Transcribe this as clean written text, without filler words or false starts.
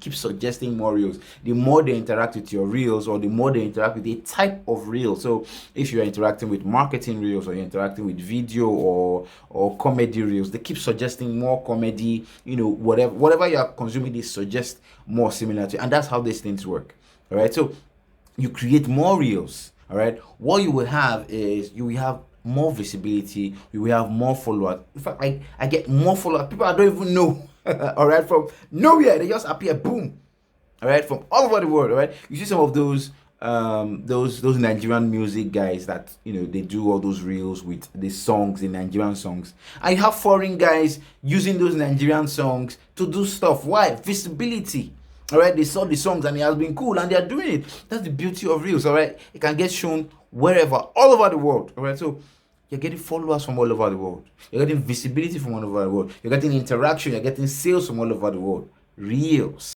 Keep suggesting more reels. The more they interact with your reels, or the more they interact with a type of reel. So if you're interacting with marketing reels, or you're interacting with video or comedy reels, they keep suggesting more comedy, whatever you are consuming, they suggest more similarity. And that's how these things work. All right. So you create more reels. All right. What you will have is you will have more visibility, you will have more followers. In fact, I get more followers, people I don't even know. All right, from nowhere they just appear, boom. All right, from all over the world. All right, you see some of those Nigerian music guys that they do all those reels with the songs, the Nigerian songs. I have foreign guys using those Nigerian songs to do stuff. Why? Visibility. All right, they saw the songs and it has been cool, and they are doing it. That's the beauty of reels. All right, it can get shown wherever, all over the world. All right, so you're getting followers from all over the world. You're getting visibility from all over the world. You're getting interaction. You're getting sales from all over the world. Reels.